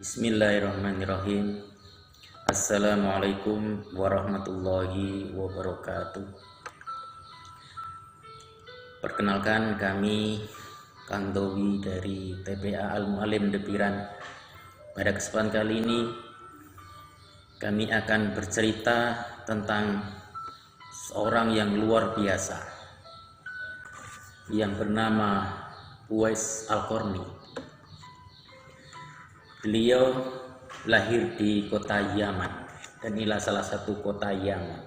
Bismillahirrahmanirrahim. Assalamualaikum warahmatullahi wabarakatuh. Perkenalkan, kami Kang Dowi dari TPA Al Mualim Depiran. Pada kesempatan kali ini kami akan bercerita tentang seorang yang luar biasa yang bernama Uwais Al-Qarni. Beliau lahir di kota Yaman, dan inilah salah satu kota Yaman.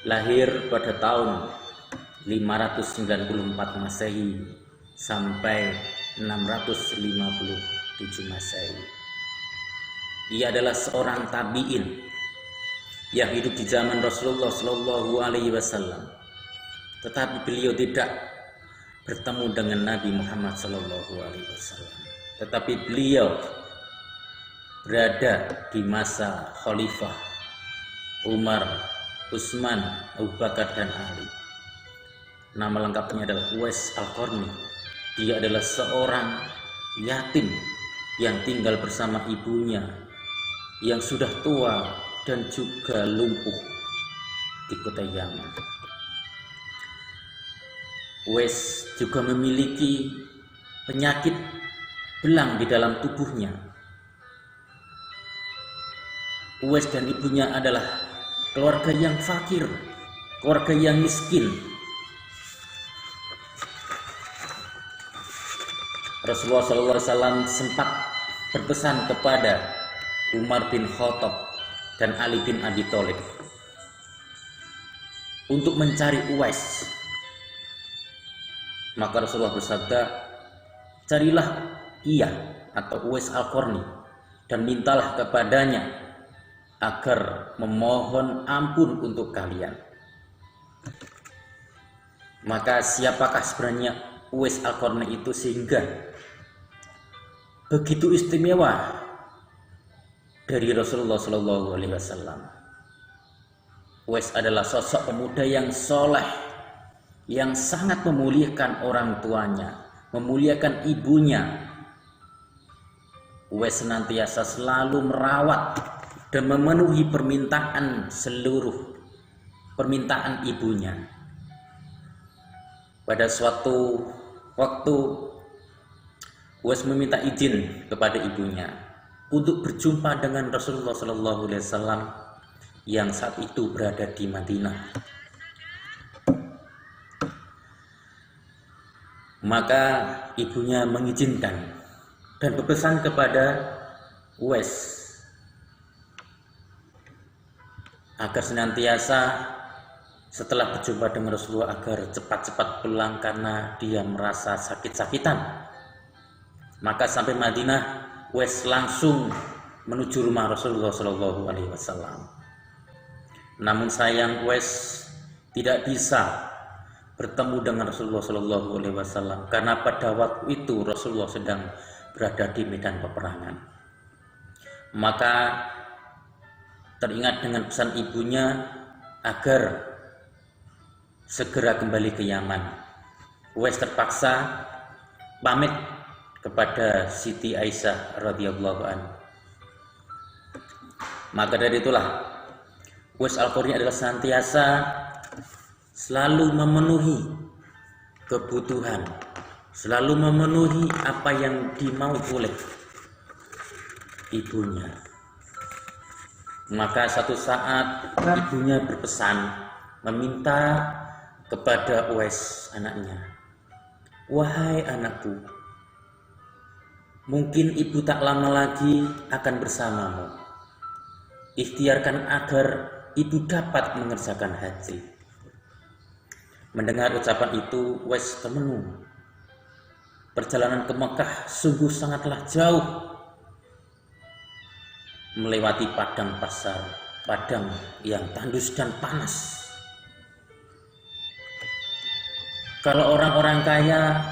Lahir pada tahun 594 Masehi sampai 657 Masehi. Ia adalah seorang tabi'in yang hidup di zaman Rasulullah Shallallahu Alaihi Wasallam, tetapi beliau tidak bertemu dengan Nabi Muhammad Shallallahu Alaihi Wasallam. Tetapi beliau berada di masa Khalifah Umar, Utsman, Abu Bakar, dan Ali. Nama lengkapnya adalah Uwais Al-Qarni. Dia adalah seorang yatim yang tinggal bersama ibunya yang sudah tua dan juga lumpuh di kota Yaman. Uwais juga memiliki penyakit belang di dalam tubuhnya. Uwais dan ibunya adalah keluarga yang fakir, keluarga yang miskin. Rasulullah SAW sempat berpesan kepada Umar bin Khattab dan Ali bin Abi Thalib untuk mencari Uwais. Maka Rasulullah bersabda, carilah ia atau Uwais Al-Qarni dan mintalah kepadanya agar memohon ampun untuk kalian. Maka siapakah sebenarnya Uwais Al-Qarni itu sehingga begitu istimewa dari Rasulullah Shallallahu Alaihi Wasallam? Uwais adalah sosok pemuda yang soleh, yang sangat memuliakan orang tuanya, memuliakan ibunya. Uwais senantiasa selalu merawat dan memenuhi seluruh permintaan ibunya. Pada suatu waktu Uwais meminta izin kepada ibunya untuk berjumpa dengan Rasulullah Shallallahu Alaihi Wasallam yang saat itu berada di Madinah. Maka ibunya mengizinkan dan berpesan kepada Uwais agar senantiasa setelah berjumpa dengan Rasulullah agar cepat-cepat pulang karena dia merasa sakit-sakitan. Maka sampai Madinah, Uwais langsung menuju rumah Rasulullah Shallallahu Alaihi Wasallam. Namun sayang, Uwais tidak bisa bertemu dengan Rasulullah Shallallahu Alaihi Wasallam karena pada waktu itu Rasulullah sedang berada di medan peperangan. Maka teringat dengan pesan ibunya agar segera kembali ke Yaman. Uwais terpaksa pamit kepada Siti Aisyah radhiyallahu anha. Maka dari itulah Uwais Al-Qarni adalah senantiasa selalu memenuhi kebutuhan, selalu memenuhi apa yang dimau oleh ibunya. Maka suatu saat ibunya berpesan, meminta kepada Uwais anaknya, wahai anakku, mungkin ibu tak lama lagi akan bersamamu. Ikhtiarkan agar ibu dapat mengerjakan haji. Mendengar ucapan itu, Uwais termenung. Perjalanan ke Mekah sungguh sangatlah jauh, melewati padang pasar, padang yang tandus dan panas. Kalau orang-orang kaya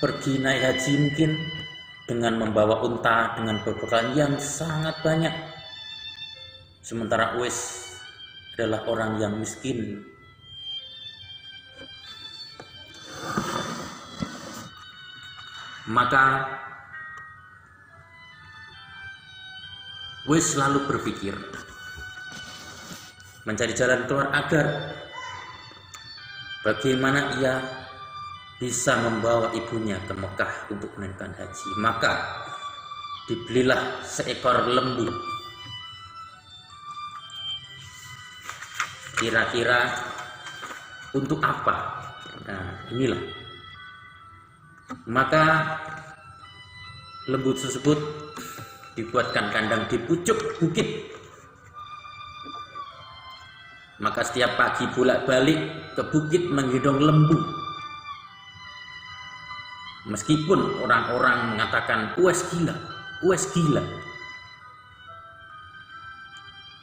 pergi naik haji mungkin dengan membawa unta dengan berbekal yang sangat banyak. Sementara Uwais adalah orang yang miskin. Maka Uwais selalu berpikir mencari jalan keluar agar bagaimana ia bisa membawa ibunya ke Mekah untuk menunaikan haji. Maka dibelilah seekor lembu. Kira-kira untuk apa? Nah, inilah. Maka lembu tersebut dibuatkan kandang di pucuk bukit. Maka setiap pagi bolak-balik ke bukit menggendong lembu. Meskipun orang-orang mengatakan Uwais gila, Uwais gila.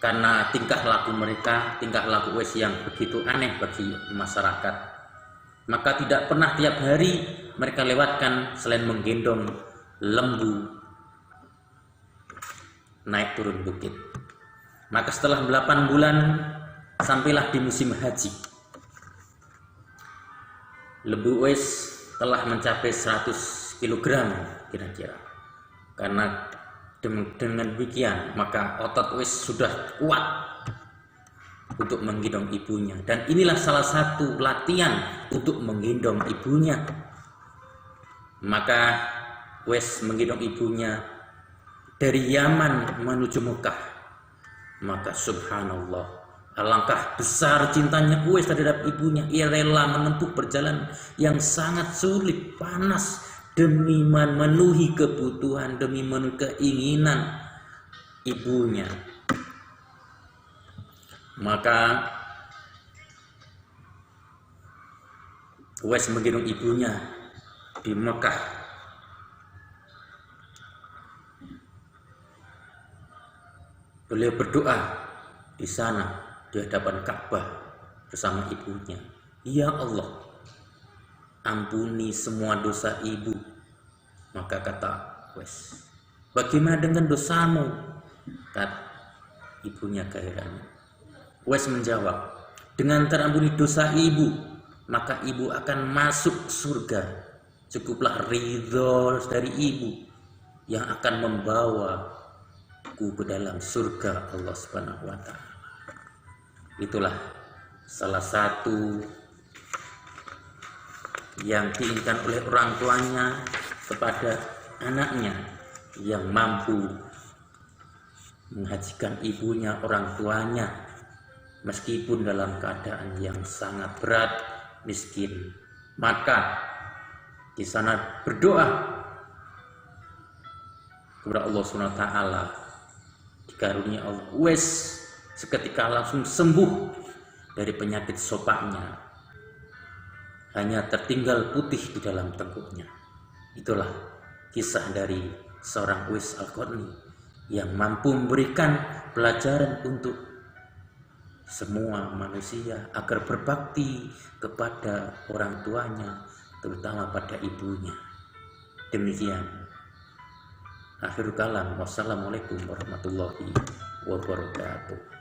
Karena tingkah laku mereka, tingkah laku Uwais yang begitu aneh bagi masyarakat. Maka tidak pernah tiap hari mereka lewatkan selain menggendong lembu naik turun bukit. Maka setelah 8 bulan sampailah di musim haji. Lembu Uwais telah mencapai 100 kg kira-kira. Karena dengan demikian maka otot Uwais sudah kuat untuk menggendong ibunya. Dan inilah salah satu latihan untuk menggendong ibunya. Maka Uwais menggendong ibunya dari Yaman menuju Mekah. Maka subhanallah, alangkah besar cintanya Uwais terhadap ibunya. Ia rela menempuh perjalanan yang sangat sulit, panas, demi memenuhi kebutuhan, demi memenuhi keinginan ibunya. Maka Uwais menggendong ibunya di Mekah. Beliau berdoa di sana di hadapan Ka'bah bersama ibunya. Ya Allah, ampuni semua dosa ibu. Maka kata Uwais, bagaimana dengan dosamu? Kata ibunya keheranan. Uwais menjawab, dengan terampuni dosa ibu, maka ibu akan masuk surga. Cukuplah ridho dari ibu yang akan membawa ke dalam surga Allah Subhanahu wa Ta'ala. Itulah salah satu yang diinginkan oleh orang tuanya kepada anaknya yang mampu menghajikan ibunya, orang tuanya, meskipun dalam keadaan yang sangat berat, miskin. Maka di sana berdoa kepada Allah Subhanahu wa Ta'ala. Karunia Allah, Uwais seketika langsung sembuh dari penyakit sopaknya. Hanya tertinggal putih di dalam tengkuknya. Itulah kisah dari seorang Uwais Al-Qarni yang mampu memberikan pelajaran untuk semua manusia agar berbakti kepada orang tuanya, terutama pada ibunya. Demikian. Akhirul kalam. Wassalamualaikum warahmatullahi wabarakatuh.